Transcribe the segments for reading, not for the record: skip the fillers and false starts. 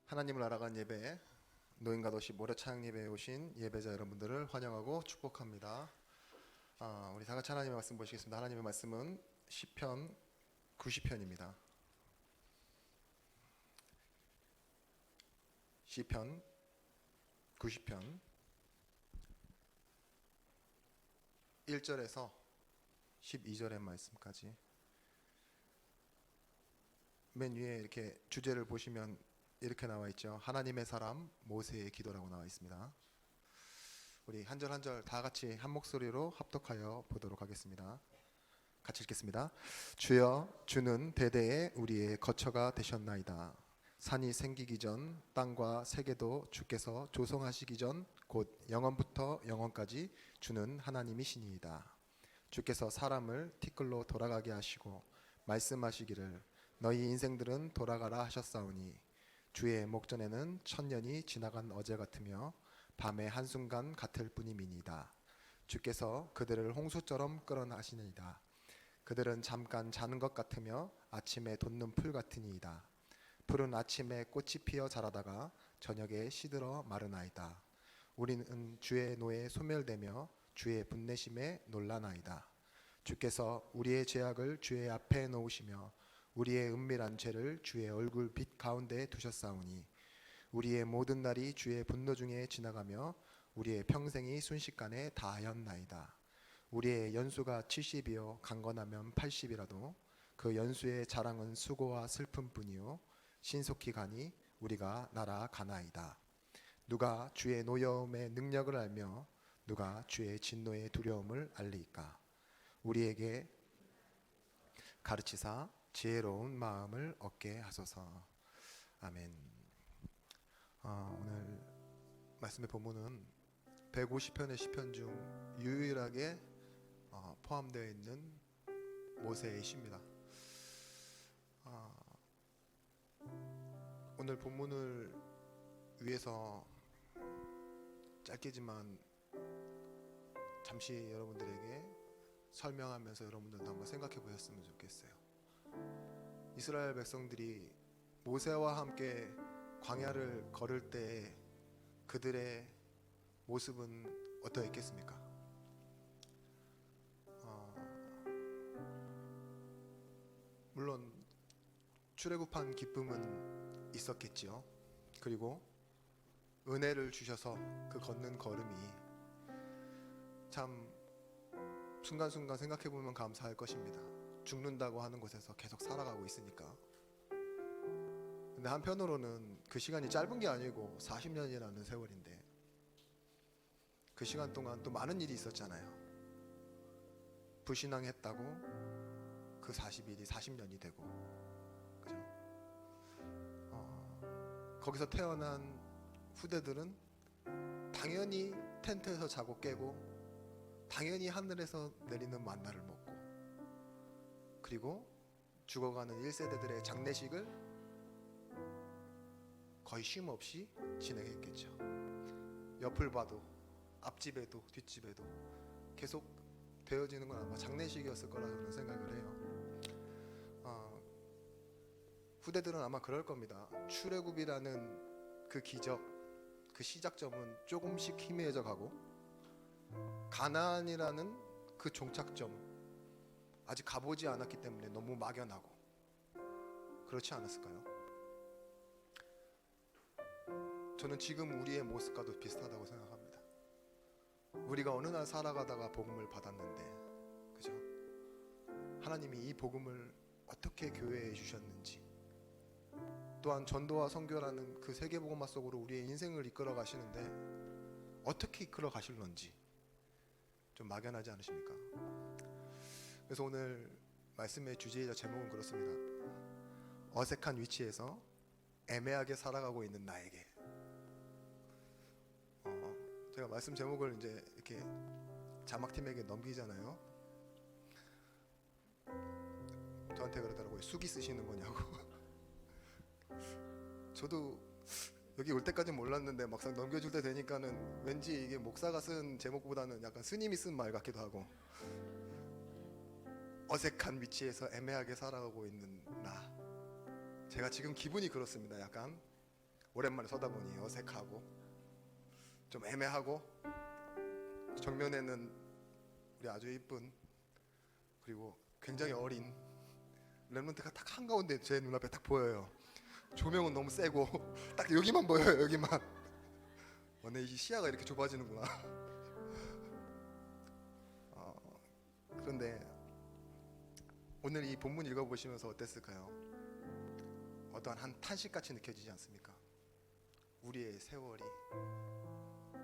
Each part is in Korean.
하나님을 알아간 예배, 노인과 도시 모래창 예배에 오신 예배자 여러분들을 환영하고 축복합니다. 우리 다 같이 하나님의 말씀 보시겠습니다. 하나님의 말씀은 시편 90편입니다. 시편 90편 1절에서 12절의 말씀까지. 맨 위에 이렇게 주제를 보시면 이렇게 나와 있죠. 하나님의 사람 모세의 기도라고 나와 있습니다. 우리 한 절 한 절 다 같이 한 목소리로 합독하여 보도록 하겠습니다. 같이 읽겠습니다. 주여, 주는 대대에 우리의 거처가 되셨나이다. 산이 생기기 전 땅과 세계도 주께서 조성하시기 전 곧 영원부터 영원까지 주는 하나님이시니이다. 주께서 사람을 티끌로 돌아가게 하시고 말씀하시기를 너희 인생들은 돌아가라 하셨사오니 주의 목전에는 천년이 지나간 어제 같으며 밤의 한순간 같을 뿐임이니이다. 주께서 그들을 홍수처럼 끌어나시니이다. 그들은 잠깐 자는 것 같으며 아침에 돋는 풀 같으니이다. 풀은 아침에 꽃이 피어 자라다가 저녁에 시들어 마르나이다. 우리는 주의 노에 소멸되며 주의 분내심에 놀라나이다. 주께서 우리의 죄악을 주의 앞에 놓으시며 우리의 은밀한 죄를 주의 얼굴 빛 가운데 두셨사오니 우리의 모든 날이 주의 분노 중에 지나가며 우리의 평생이 순식간에 다하였나이다. 우리의 연수가 70이요 강건하면 80이라도 그 연수의 자랑은 수고와 슬픔뿐이요 신속히 가니 우리가 날아가나이다. 누가 주의 노여움의 능력을 알며 누가 주의 진노의 두려움을 알리까. 우리에게 가르치사 지혜로운 마음을 얻게 하소서. 아멘. 오늘 말씀의 본문은 150편의 시편 중 유일하게 포함되어 있는 모세의 시입니다. 오늘 본문을 위해서 짧게지만 잠시 여러분들에게 설명하면서 여러분들도 한번 생각해 보셨으면 좋겠어요. 이스라엘 백성들이 모세와 함께 광야를 걸을 때 그들의 모습은 어떠했겠습니까? 물론 출애굽한 기쁨은 있었겠지요. 그리고 은혜를 주셔서 그 걷는 걸음이 참 순간순간 생각해보면 감사할 것입니다. 죽는다고 하는 곳에서 계속 살아가고 있으니까. 근데 한편으로는 그 시간이 짧은 게 아니고 40년이라는 세월인데 그 시간 동안 또 많은 일이 있었잖아요. 불신앙했다고 그 40일이 40년이 되고, 그죠? 거기서 태어난 후대들은 당연히 텐트에서 자고 깨고 당연히 하늘에서 내리는 만나를 먹고 그리고 죽어가는 1세대들의 장례식을 거의 쉼 없이 진행했겠죠. 옆을 봐도 앞집에도 뒷집에도 계속 되어지는 건 아마 장례식이었을 거라 저는 생각을 해요. 후대들은 아마 그럴 겁니다. 출애굽이라는 그 기적, 그 시작점은 조금씩 희미해져 가고 가나안이라는 그 종착점 아직 가보지 않았기 때문에 너무 막연하고 그렇지 않았을까요? 저는 지금 우리의 모습과도 비슷하다고 생각합니다. 우리가 어느 날 살아가다가 복음을 받았는데, 그죠? 하나님이 이 복음을 어떻게 교회에 주셨는지, 또한 전도와 선교라는 그 세계복음화 속으로 우리의 인생을 이끌어 가시는데 어떻게 이끌어 가실런지 좀 막연하지 않으십니까? 그래서 오늘 말씀의 주제이자 제목은 그렇습니다. 어색한 위치에서 애매하게 살아가고 있는 나에게. 제가 말씀 제목을 이제 이렇게 자막팀에게 넘기잖아요. 저한테 그러더라고요. 수기 쓰시는 거냐고. 저도 여기 올 때까지는 몰랐는데 막상 넘겨줄 때 되니까는 왠지 이게 목사가 쓴 제목보다는 약간 스님이 쓴 말 같기도 하고. 어색한 위치에서 애매하게 살아가고 있는 나. 제가 지금 기분이 그렇습니다. 약간 오랜만에 서다 보니 어색하고 좀 애매하고, 정면에는 우리 아주 이쁜 그리고 굉장히 어린 랩런트가 딱 한가운데 제 눈앞에 딱 보여요. 조명은 너무 세고 딱 여기만 보여요. 여기만. 내 이 시야가 이렇게 좁아지는구나. 그런데 오늘 이 본문 읽어보시면서 어땠을까요? 어떠한 한 탄식같이 느껴지지 않습니까? 우리의 세월이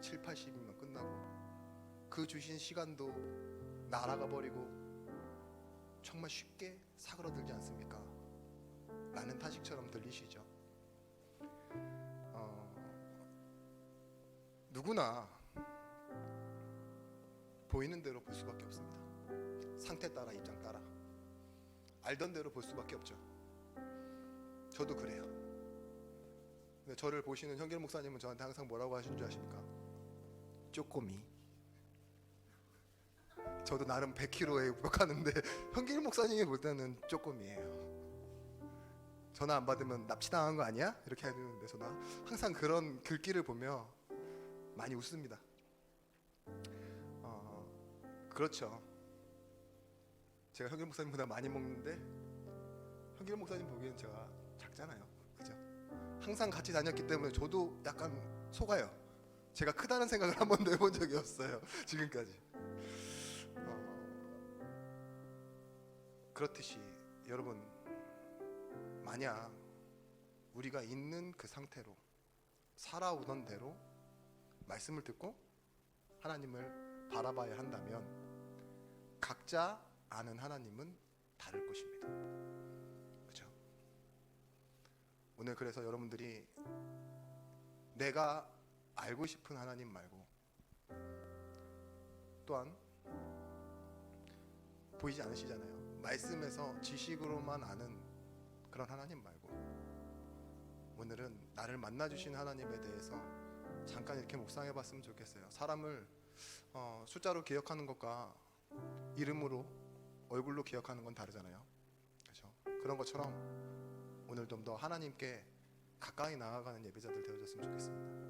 7, 80이면 끝나고 그 주신 시간도 날아가 버리고 정말 쉽게 사그러들지 않습니까? 라는 탄식처럼 들리시죠? 누구나 보이는 대로 볼 수밖에 없습니다. 상태 따라, 입장 따라 알던 대로 볼 수밖에 없죠. 저도 그래요. 근데 저를 보시는 현길 목사님은 저한테 항상 뭐라고 하시는 줄 아십니까? 쪼꼬미. 저도 나름 100kg에 목욕하는데 현길 목사님이 볼 때는 쪼꼬미예요. 전화 안 받으면 납치당한 거 아니야? 이렇게 해주는데 저는 항상 그런 글귀를 보며 많이 웃습니다. 그렇죠. 제가 현길 목사님보다 많이 먹는데 현길 목사님 보기엔 제가 작잖아요. 그죠? 항상 같이 다녔기 때문에 저도 약간 속아요. 제가 크다는 생각을 한 번도 해본 적이 없어요. 지금까지. 그렇듯이 여러분, 만약 우리가 있는 그 상태로 살아오던 대로 말씀을 듣고 하나님을 바라봐야 한다면 각자 아는 하나님은 다를 것입니다. 그렇죠? 오늘 그래서 여러분들이 내가 알고 싶은 하나님 말고 또한 보이지 않으시잖아요. 말씀에서 지식으로만 아는 그런 하나님 말고 오늘은 나를 만나주신 하나님에 대해서 잠깐 이렇게 묵상해 봤으면 좋겠어요. 사람을 숫자로 기억하는 것과 이름으로, 얼굴로 기억하는 건 다르잖아요. 그렇죠? 그런 것처럼 오늘 좀 더 하나님께 가까이 나아가는 예배자들 되어줬으면 좋겠습니다.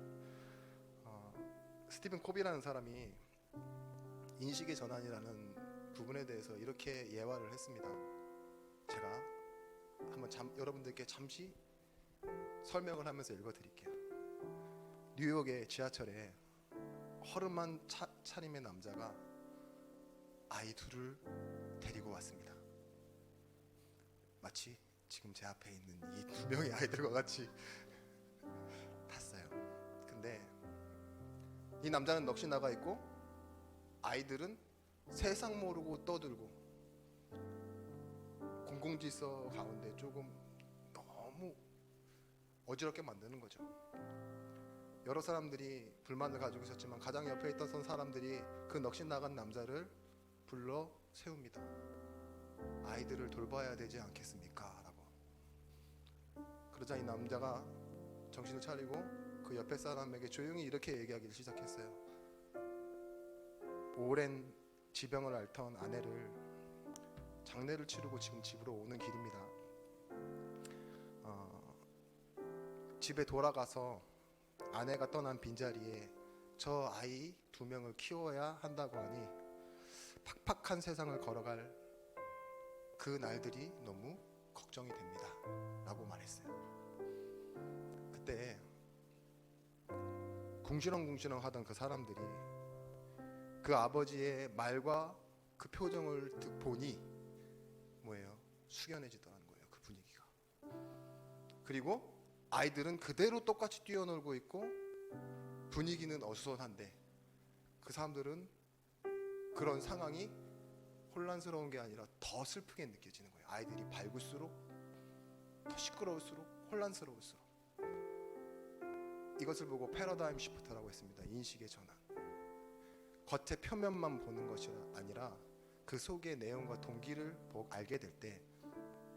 스티븐 코비라는 사람이 인식의 전환이라는 부분에 대해서 이렇게 예화를 했습니다. 제가 한번 여러분들께 잠시 설명을 하면서 읽어드릴게요. 뉴욕의 지하철에 허름한 차림의 남자가 아이 둘을 데리고 왔습니다. 마치 지금 제 앞에 있는 이 두 명의 아이들과 같이 탔어요. 근데 이 남자는 넋이 나가 있고 아이들은 세상 모르고 떠들고 공공질서 가운데 조금 너무 어지럽게 만드는 거죠. 여러 사람들이 불만을 가지고 있었지만 가장 옆에 있던 사람들이 그 넋이 나간 남자를 불러 세웁니다. 아이들을 돌봐야 되지 않겠습니까? 라고. 그러자 이 남자가 정신을 차리고 그 옆에 사람에게 조용히 이렇게 얘기하기 시작했어요. 오랜 지병을 앓던 아내를 장례를 치르고 지금 집으로 오는 길입니다. 집에 돌아가서 아내가 떠난 빈자리에 저 아이 2명을 키워야 한다고 하니 팍팍한 세상을 걸어갈 그 날들이 너무 걱정이 됩니다. 라고 말했어요. 그때 궁시렁궁시렁 하던 그 사람들이 그 아버지의 말과 그 표정을 보니 뭐예요? 숙연해지더라는 거예요. 그 분위기가. 그리고 아이들은 그대로 똑같이 뛰어놀고 있고 분위기는 어수선한데 그 사람들은 그런 상황이 혼란스러운 게 아니라 더 슬프게 느껴지는 거예요. 아이들이 밝을수록 더 시끄러울수록 혼란스러울수록. 이것을 보고 패러다임 시프트라고 했습니다. 인식의 전환. 겉의 표면만 보는 것이 아니라 그 속의 내용과 동기를 알게 될 때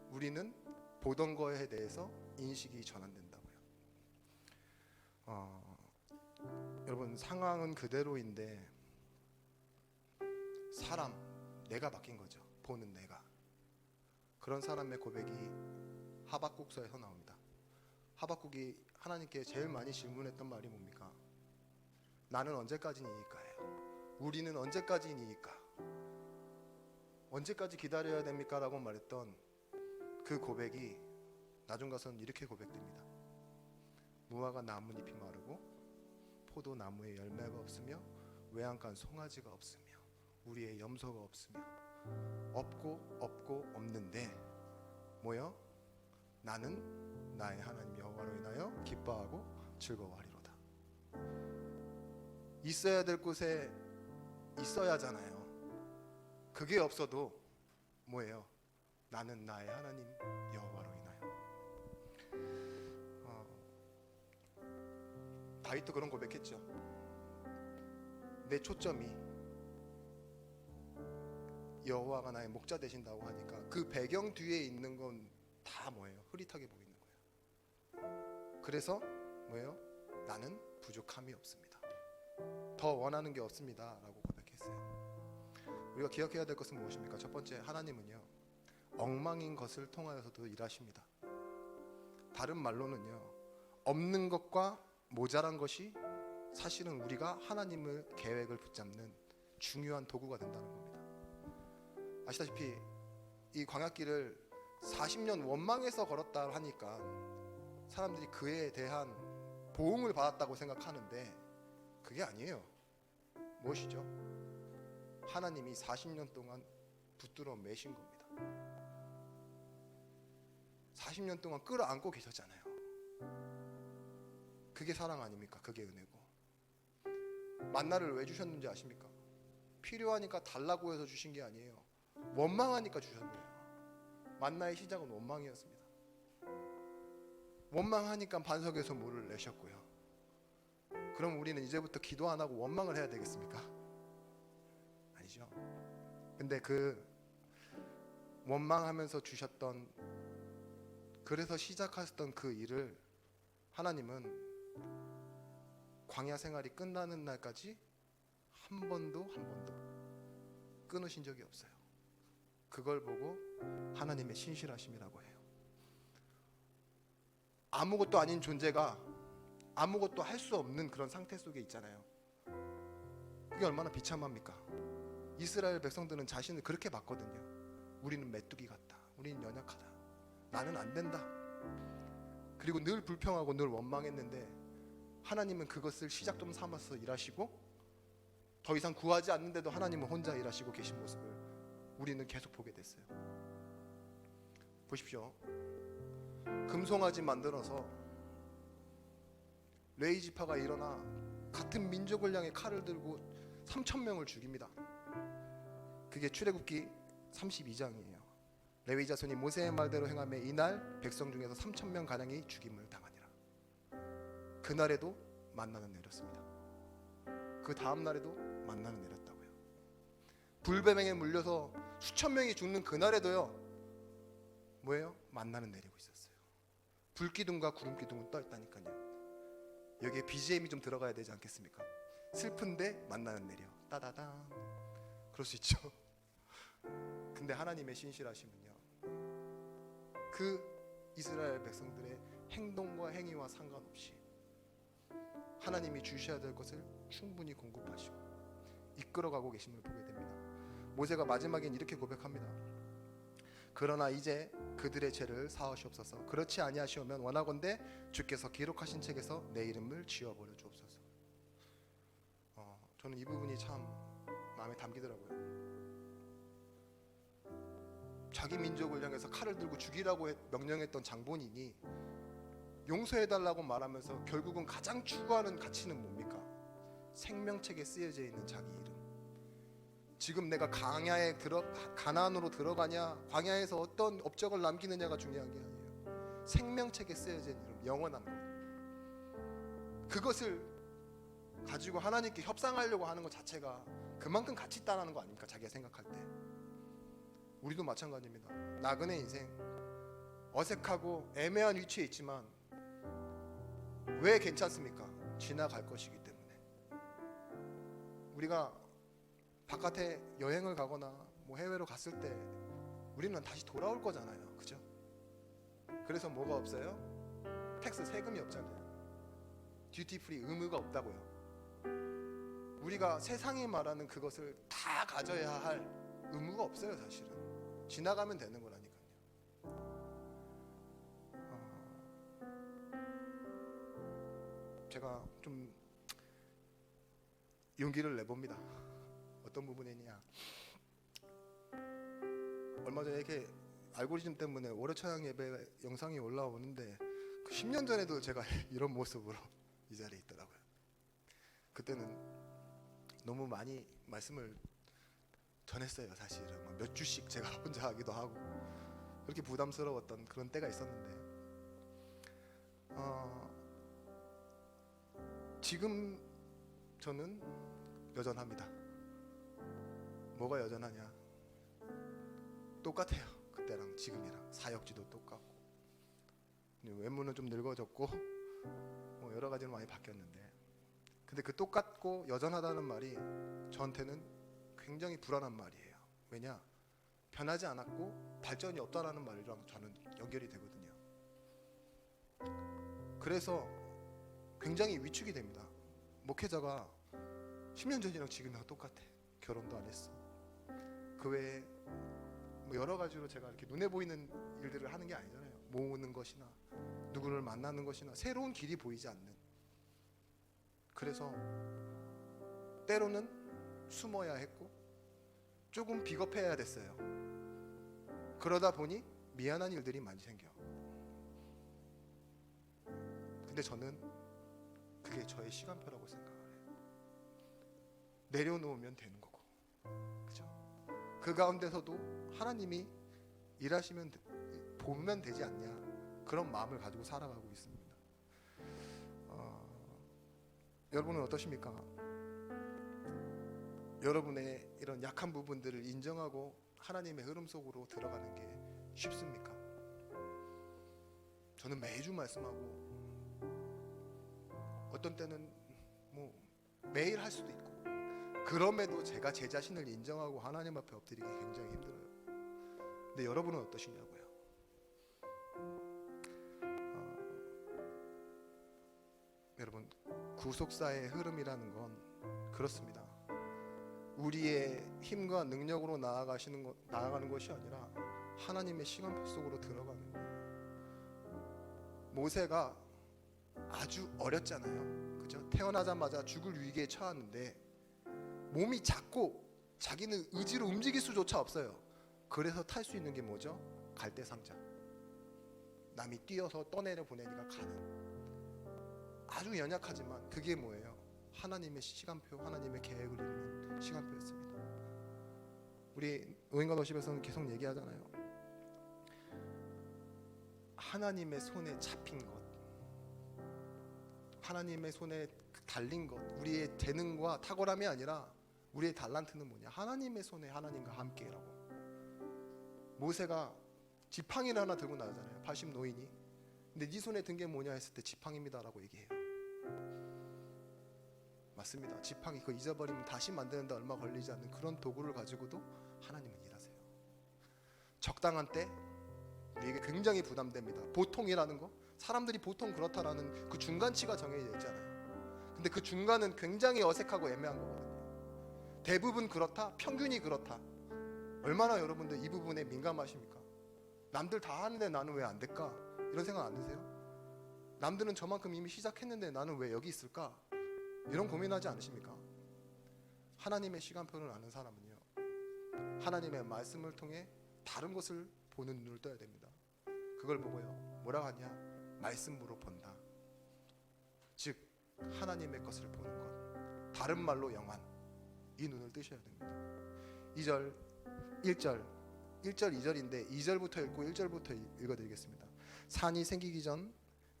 우리는 보던 거에 대해서 인식이 전환된다고요. 여러분, 상황은 그대로인데 사람, 내가 바뀐 거죠. 보는 내가. 그런 사람의 고백이 하박국서에서 나옵니다. 하박국이 하나님께 제일 많이 질문했던 말이 뭡니까? 나는 언제까지니까예요. 우리는 언제까지니까? 언제까지 기다려야 됩니까? 라고 말했던 그 고백이 나중 가서는 이렇게 고백됩니다. 무화과 나뭇잎이 마르고 포도나무에 열매가 없으며 외양간 송아지가 없으며 우리의 염소가 없으며 없고 없는데 뭐요? 나는 나의 하나님 여호와로 인하여 기뻐하고 즐거워하리로다. 있어야 될 곳에 있어야 하잖아요. 그게 없어도 뭐예요? 나는 나의 하나님 여호와로 인하여. 다윗도 그런 고백했죠. 내 초점이 여호와가 나의 목자 되신다고 하니까 그 배경 뒤에 있는 건 다 뭐예요? 흐릿하게 보이는 거예요. 그래서 뭐예요? 나는 부족함이 없습니다. 더 원하는 게 없습니다 라고 고백했어요. 우리가 기억해야 될 것은 무엇입니까? 첫 번째, 하나님은요 엉망인 것을 통하여서도 일하십니다. 다른 말로는요 없는 것과 모자란 것이 사실은 우리가 하나님의 계획을 붙잡는 중요한 도구가 된다는 겁니다. 아시다시피 이 광야길을 40년 원망해서 걸었다 하니까 사람들이 그에 대한 보응을 받았다고 생각하는데 그게 아니에요. 무엇이죠? 하나님이 40년 동안 붙들어 매신 겁니다. 40년 동안 끌어안고 계셨잖아요. 그게 사랑 아닙니까? 그게 은혜고. 만나를 왜 주셨는지 아십니까? 필요하니까 달라고 해서 주신 게 아니에요. 원망하니까 주신 거예요. 만나의 시작은 원망이었습니다. 원망하니까 반석에서 물을 내셨고요. 그럼 우리는 이제부터 기도 안 하고 원망을 해야 되겠습니까? 아니죠. 근데 그 원망하면서 주셨던, 그래서 시작하셨던 그 일을 하나님은 광야 생활이 끝나는 날까지 한 번도 끊으신 적이 없어요. 그걸 보고 하나님의 신실하심이라고 해요. 아무것도 아닌 존재가 아무것도 할 수 없는 그런 상태 속에 있잖아요. 그게 얼마나 비참합니까? 이스라엘 백성들은 자신을 그렇게 봤거든요. 우리는 메뚜기 같다. 우리는 연약하다. 나는 안 된다. 그리고 늘 불평하고 늘 원망했는데 하나님은 그것을 시작점 삼아서 일하시고 더 이상 구하지 않는데도 하나님은 혼자 일하시고 계신 모습을 우리는 계속 보게 됐어요. 보십시오. 금송아지 만들어서 레위 지파가 일어나 같은 민족을 향해 칼을 들고 3,000명을 죽입니다. 그게 출애굽기 32장이에요. 레위 자손이 모세의 말대로 행하며 이날 백성 중에서 3,000명 가량이 죽임을 당하니라. 그날에도 만나는 내렸습니다. 그 다음 날에도 만나는 내렸다고요. 불뱀에게 물려서 수천 명이 죽는 그날에도요 뭐예요? 만나는 내리고 있었어요. 불기둥과 구름기둥은 떠 있다니까요. 여기에 BGM이 좀 들어가야 되지 않겠습니까? 슬픈데 만나는 내려 따다당. 그럴 수 있죠. 근데 하나님의 신실하심은요 그 이스라엘 백성들의 행동과 행위와 상관없이 하나님이 주셔야 될 것을 충분히 공급하시고 이끌어가고 계심을 보게 됩니다. 모세가 마지막엔 이렇게 고백합니다. 그러나 이제 그들의 죄를 사하시옵소서. 그렇지 아니하시오면 원하건대 주께서 기록하신 책에서 내 이름을 지워버려 주옵소서. 저는 이 부분이 참 마음에 담기더라고요. 자기 민족을 향해서 칼을 들고 죽이라고 명령했던 장본인이 용서해달라고 말하면서 결국은 가장 추구하는 가치는 뭡니까? 생명책에 쓰여져 있는 자기 이름. 지금 내가 가나안으로 들어가냐, 광야에서 어떤 업적을 남기느냐가 중요한 게 아니에요. 생명책에 쓰여져 있는 이름, 영원한 것. 그것을 가지고 하나님께 협상하려고 하는 것 자체가 그만큼 가치 있다는 거 아닙니까? 자기가 생각할 때. 우리도 마찬가지입니다. 나그네 인생 어색하고 애매한 위치에 있지만 왜 괜찮습니까? 지나갈 것이기 때문에. 우리가 바깥에 여행을 가거나 뭐 해외로 갔을 때 우리는 다시 돌아올 거잖아요. 그죠? 그래서 뭐가 없어요? 텍스 세금이 없잖아요. 듀티 프리 의무가 없다고요. 우리가 세상이 말하는 그것을 다 가져야 할 의무가 없어요. 사실은 지나가면 되는 거라니까요. 제가 좀 용기를 내봅니다. 어떤 부분이냐, 얼마 전에 이렇게 알고리즘 때문에 월요 찬양 예배 영상이 올라오는데 그 10년 전에도 제가 이런 모습으로 이 자리에 있더라고요. 그때는 너무 많이 말씀을 전했어요. 사실은 몇 주씩 제가 혼자 하기도 하고 그렇게 부담스러웠던 그런 때가 있었는데 지금 저는 여전합니다. 뭐가 여전하냐? 똑같아요. 그때랑 지금이랑 사역지도 똑같고 외모는 좀 늙어졌고 뭐 여러 가지로 많이 바뀌었는데, 근데 그 똑같고 여전하다는 말이 저한테는 굉장히 불안한 말이에요. 왜냐? 변하지 않았고 발전이 없다라는 말이랑 저는 연결이 되거든요. 그래서 굉장히 위축이 됩니다. 목회자가 10년 전이랑 지금이랑 똑같아. 결혼도 안 했어. 그 외에 뭐 여러 가지로 제가 이렇게 눈에 보이는 일들을 하는 게 아니잖아요. 모으는 것이나 누구를 만나는 것이나 새로운 길이 보이지 않는. 그래서 때로는 숨어야 했고 조금 비겁해야 됐어요. 그러다 보니 미안한 일들이 많이 생겨. 근데 저는 그게 저의 시간표라고 생각을 해요. 내려놓으면 되는 거고, 그죠? 그 가운데서도 하나님이 일하시면 보면 되지 않냐, 그런 마음을 가지고 살아가고 있습니다. 여러분은 어떠십니까? 여러분의 이런 약한 부분들을 인정하고 하나님의 흐름 속으로 들어가는 게 쉽습니까? 저는 매주 말씀하고 어떤 때는 뭐 매일 할 수도 있고, 그럼에도 제가 제 자신을 인정하고 하나님 앞에 엎드리기 굉장히 힘들어요. 근데 여러분은 어떠시냐고요? 여러분, 구속사의 흐름이라는 건 그렇습니다. 우리의 힘과 능력으로 나아가는 것이 아니라 하나님의 시간표 속으로 들어가는 거예요. 모세가 아주 어렸잖아요. 그죠? 태어나자마자 죽을 위기에 처하는데 몸이 작고 자기는 의지로 움직일 수조차 없어요. 그래서 탈 수 있는 게 뭐죠? 갈대상자. 남이 뛰어서 떠내려 보내니까 가는. 아주 연약하지만 그게 뭐예요? 하나님의 시간표, 하나님의 계획을 이루는 시간표였습니다. 우리 노인과 도시에서는 계속 얘기하잖아요. 하나님의 손에 잡힌 것, 하나님의 손에 달린 것, 우리의 재능과 탁월함이 아니라 우리의 달란트는 뭐냐? 하나님의 손에 하나님과 함께라고. 모세가 지팡이를 하나 들고 나가잖아요. 80 노인이. 근데 네 손에 든 게 뭐냐 했을 때 지팡이입니다라고 얘기해요. 맞습니다. 지팡이 그거 잊어버리면 다시 만드는데 얼마 걸리지 않는 그런 도구를 가지고도 하나님은 일하세요. 적당한 때 우리에게 굉장히 부담됩니다. 보통이라는 거, 사람들이 보통 그렇다라는 그 중간치가 정해져 있잖아요. 근데 그 중간은 굉장히 어색하고 애매한 거거든요. 대부분 그렇다, 평균이 그렇다. 얼마나 여러분들 이 부분에 민감하십니까? 남들 다 하는데 나는 왜 안 될까? 이런 생각 안 드세요? 남들은 저만큼 이미 시작했는데 나는 왜 여기 있을까? 이런 고민하지 않으십니까? 하나님의 시간표를 아는 사람은요, 하나님의 말씀을 통해 다른 것을 보는 눈을 떠야 됩니다. 그걸 보고요, 뭐라고 하냐? 말씀으로 본다. 즉 하나님의 것을 보는 것, 다른 말로 영안, 이 눈을 뜨셔야 됩니다. 2절, 1절, 2절인데 2절부터 읽고 1절부터 읽어드리겠습니다. 산이 생기기 전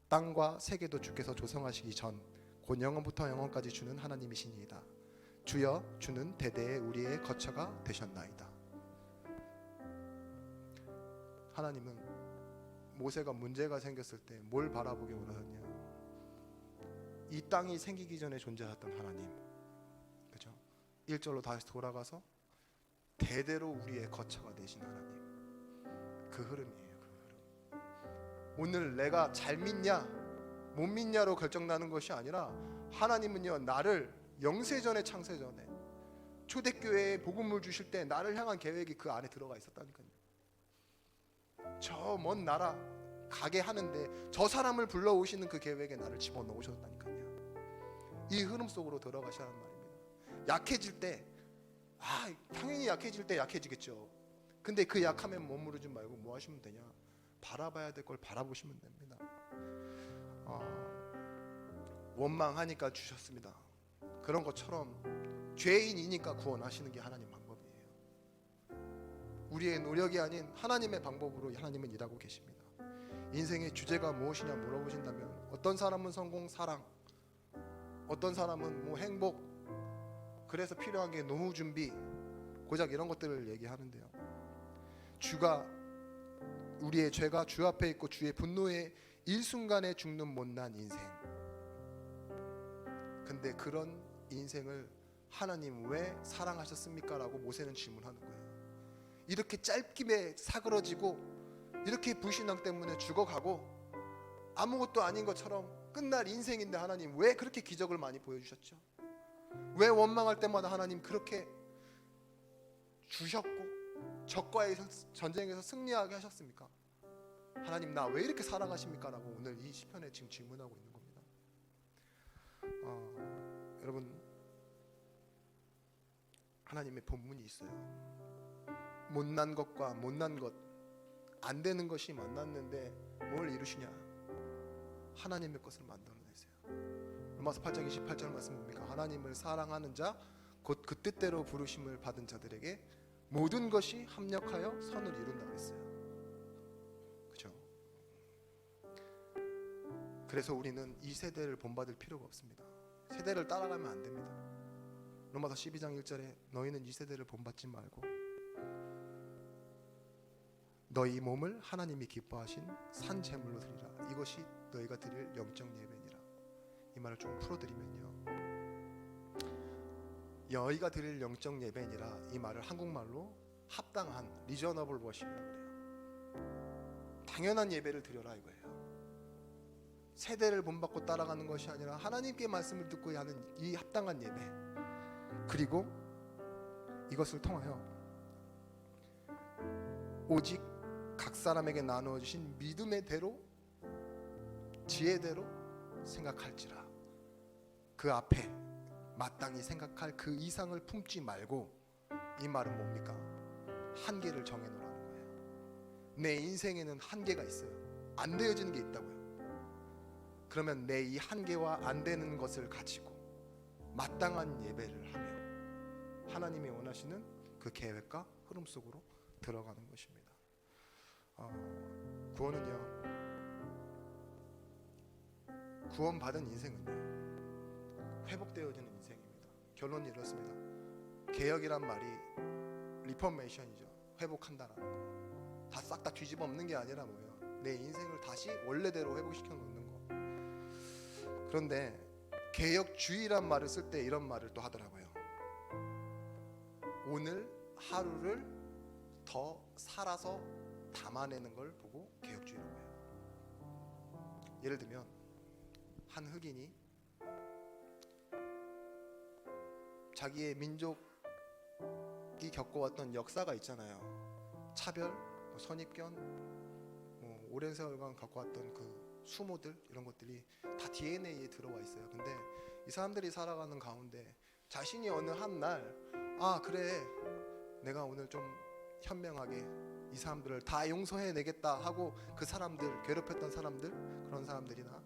땅과 세계도 주께서 조성하시기 전 곧 영원부터 영원까지 주는 하나님이시니이다. 주여, 주는 대대에 우리의 거처가 되셨나이다. 하나님은 모세가 문제가 생겼을 때 뭘 바라보게 원하셨냐? 이 땅이 생기기 전에 존재하셨던 하나님, 그죠? 1절로 다시 돌아가서 대대로 우리의 거처가 되신 하나님, 그 흐름이에요. 그 흐름. 오늘 내가 잘 믿냐? 못 믿냐로 결정나는 것이 아니라 하나님은요, 나를 영세전에 창세전에 초대교회에 복음을 주실 때 나를 향한 계획이 그 안에 들어가 있었다니까요. 저 먼 나라 가게 하는데 저 사람을 불러오시는 그 계획에 나를 집어넣으셨다니까요. 이 흐름 속으로 들어가시라는 말입니다. 약해질 때 당연히 약해질 때 약해지겠죠. 근데 그 약함에 머무르지 말고 뭐 하시면 되냐? 바라봐야 될 걸 바라보시면 됩니다. 원망하니까 주셨습니다. 그런 것처럼 죄인이니까 구원하시는 게 하나님 방법이에요. 우리의 노력이 아닌 하나님의 방법으로 하나님은 일하고 계십니다. 인생의 주제가 무엇이냐 물어보신다면 어떤 사람은 성공, 사랑, 어떤 사람은 뭐 행복, 그래서 필요한 게 노후 준비, 고작 이런 것들을 얘기하는데요. 우리의 죄가 주 앞에 있고 주의 분노에 일순간에 죽는 못난 인생. 근데 그런 인생을 하나님 왜 사랑하셨습니까? 라고 모세는 질문하는 거예요. 이렇게 짧게 사그러지고 이렇게 불신앙 때문에 죽어가고 아무것도 아닌 것처럼 끝날 인생인데 하나님 왜 그렇게 기적을 많이 보여주셨죠? 왜 원망할 때마다 하나님 그렇게 주셨고 적과의 전쟁에서 승리하게 하셨습니까? 하나님 나 왜 이렇게 사랑하십니까? 라고 오늘 이 시편에 지금 질문하고 있는 겁니다. 여러분, 하나님의 본문이 있어요. 못난 것과 못난 것, 안 되는 것이 만났는데 뭘 이루시냐? 하나님의 것을 만들어내세요. 로마서 8장 28절 말씀 뭡니까? 하나님을 사랑하는 자 곧 그 뜻대로 부르심을 받은 자들에게 모든 것이 합력하여 선을 이룬다 그랬어요. 그렇죠? 그래서 우리는 이 세대를 본받을 필요가 없습니다. 세대를 따라가면 안 됩니다. 로마서 12장 1절에 너희는 이 세대를 본받지 말고 너희 몸을 하나님이 기뻐하신 산 제물로 드리라. 이것이 너희가 드릴 영적 예배니라. 이 말을 좀 풀어드리면요, 너희가 드릴 영적 예배니라, 이 말을 한국말로 합당한 리저너블 워십이라고 그래요. 당연한 예배를 드려라 이거예요. 세대를 본받고 따라가는 것이 아니라 하나님께 말씀을 듣고 하는 이 합당한 예배, 그리고 이것을 통하여 오직 각 사람에게 나누어 주신 믿음의 대로 지혜대로 생각할지라. 그 앞에 마땅히 생각할 그 이상을 품지 말고, 이 말은 뭡니까? 한계를 정해놓으라는 거예요. 내 인생에는 한계가 있어요. 안 되어지는 게 있다고요. 그러면 내 이 한계와 안 되는 것을 가지고 마땅한 예배를 하며 하나님이 원하시는 그 계획과 흐름 속으로 들어가는 것입니다. 구원은요, 구원받은 인생은요 회복되어지는 인생입니다. 결론이 이렇습니다. 개혁이란 말이 리포메이션이죠. 회복한다라는 거. 다 싹 다 뒤집어 엎는 게 아니라 뭐예요? 내 인생을 다시 원래대로 회복시켜 놓는 거. 그런데 개혁주의란 말을 쓸 때 이런 말을 또 하더라고요. 오늘 하루를 더 살아서 담아내는 걸 보고 개혁주의라고 해요. 예를 들면 한 흑인이 자기의 민족이 겪어왔던 역사가 있잖아요. 차별, 선입견, 오랜 세월간 겪어왔던 그 수모들, 이런 것들이 다 DNA에 들어와 있어요. 근데 이 사람들이 살아가는 가운데 자신이 어느 한 날, 그래, 내가 오늘 좀 현명하게 이 사람들을 다 용서해내겠다 하고 그 사람들, 괴롭혔던 사람들, 그런 사람들이나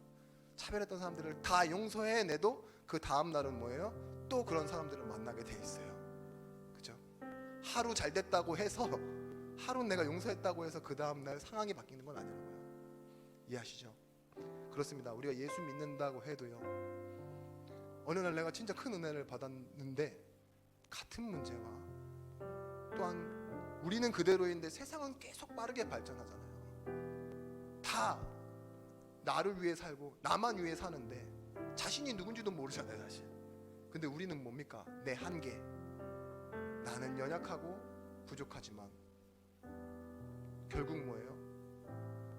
차별했던 사람들을 다 용서해내도 그 다음 날은 뭐예요? 또 그런 사람들을 만나게 돼 있어요. 그죠? 하루 잘 됐다고 해서, 하루 내가 용서했다고 해서 그 다음 날 상황이 바뀌는 건 아니라고요. 이해하시죠? 그렇습니다. 우리가 예수 믿는다고 해도요, 어느 날 내가 진짜 큰 은혜를 받았는데 같은 문제와 또한 우리는 그대로인데 세상은 계속 빠르게 발전하잖아요. 다 나를 위해 살고 나만 위해 사는데 자신이 누군지도 모르잖아요, 사실. 근데 우리는 뭡니까? 내 한계. 나는 연약하고 부족하지만 결국 뭐예요?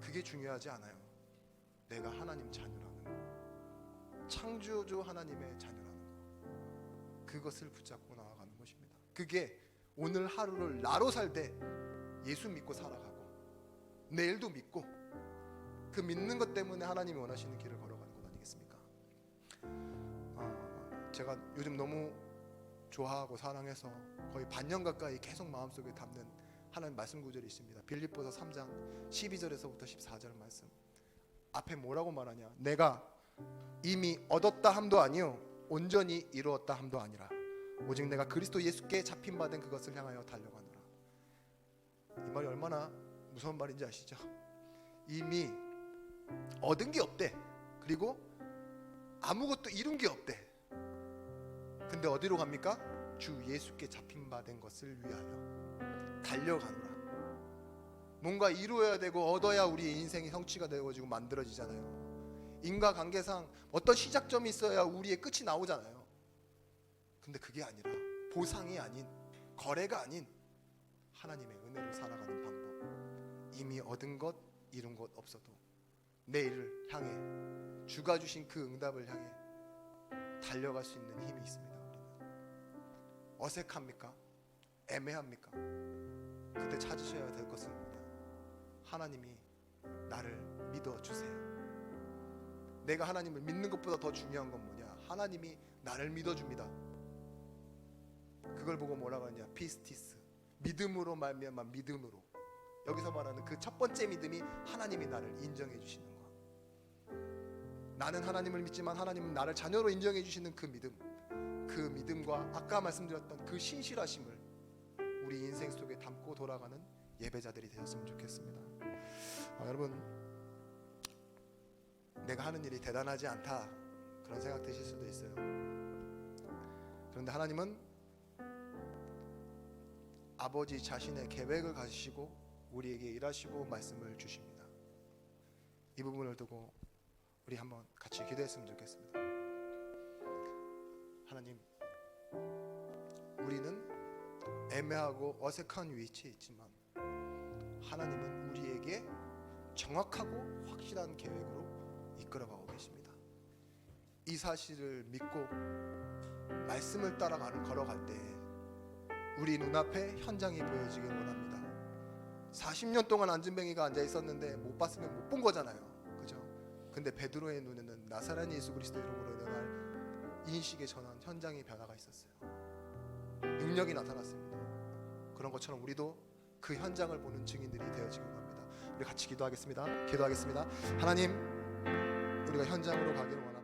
그게 중요하지 않아요. 내가 하나님 자녀라는 거. 창조주 하나님의 자녀라는 것, 그것을 붙잡고 나아가는 것입니다. 그게 오늘 하루를 나로 살되 예수 믿고 살아가고 내일도 믿고 그 믿는 것 때문에 하나님이 원하시는 길을 걸어가는 것 아니겠습니까? 제가 요즘 너무 좋아하고 사랑해서 거의 반년 가까이 계속 마음속에 담는 하나님 말씀 구절이 있습니다. 빌립보서 3장 12절에서부터 14절 말씀. 앞에 뭐라고 말하냐? 내가 이미 얻었다 함도 아니요 온전히 이루었다 함도 아니라 오직 내가 그리스도 예수께 잡힌 바 된 그것을 향하여 달려가노라. 이 말이 얼마나 무서운 말인지 아시죠? 이미 얻은 게 없대. 그리고 아무것도 이룬 게 없대. 근데 어디로 갑니까? 주 예수께 잡힌 바 된 것을 위하여 달려가노라. 뭔가 이루어야 되고 얻어야 우리의 인생이 성취가 되어지고 만들어지잖아요. 인과관계상 어떤 시작점이 있어야 우리의 끝이 나오잖아요. 근데 그게 아니라 보상이 아닌, 거래가 아닌 하나님의 은혜로 살아가는 방법. 이미 얻은 것, 이룬 것 없어도 내일을 향해 주가 주신 그 응답을 향해 달려갈 수 있는 힘이 있습니다. 우리는 어색합니까? 애매합니까? 그때 찾으셔야 될 것은 뭐냐? 하나님이 나를 믿어주세요. 내가 하나님을 믿는 것보다 더 중요한 건 뭐냐? 하나님이 나를 믿어줍니다. 그걸 보고 뭐라고 하냐? 피스티스, 믿음으로 말미암아 믿음으로. 여기서 말하는 그 첫 번째 믿음이 하나님이 나를 인정해 주시는 것. 나는 하나님을 믿지만 하나님은 나를 자녀로 인정해 주시는 그 믿음, 그 믿음과 아까 말씀드렸던 그 신실하심을 우리 인생 속에 담고 돌아가는 예배자들이 되었으면 좋겠습니다. 여러분, 내가 하는 일이 대단하지 않다 그런 생각 드실 수도 있어요. 그런데 하나님은 아버지 자신의 계획을 가지시고 우리에게 일하시고 말씀을 주십니다. 이 부분을 두고 우리 한번 같이 기도했으면 좋겠습니다. 하나님, 우리는 애매하고 어색한 위치에 있지만 하나님은 우리에게 정확하고 확실한 계획으로 이끌어가고 계십니다. 이 사실을 믿고 말씀을 따라가는 걸어갈 때 우리 눈앞에 현장이 보여지길 원합니다. 40년 동안 안진뱅이가 앉아 있었는데 못 봤으면 못 본 거잖아요. 그죠? 근데 베드로의 눈에는 나사렛 예수 그리스도 이름으로 일어날 인식의 전환, 현장의 변화가 있었어요. 능력이 나타났습니다. 그런 것처럼 우리도 그 현장을 보는 증인들이 되어지길 원합니다. 우리 같이 기도하겠습니다. 하나님, 우리가 현장으로 가기를 원합니다.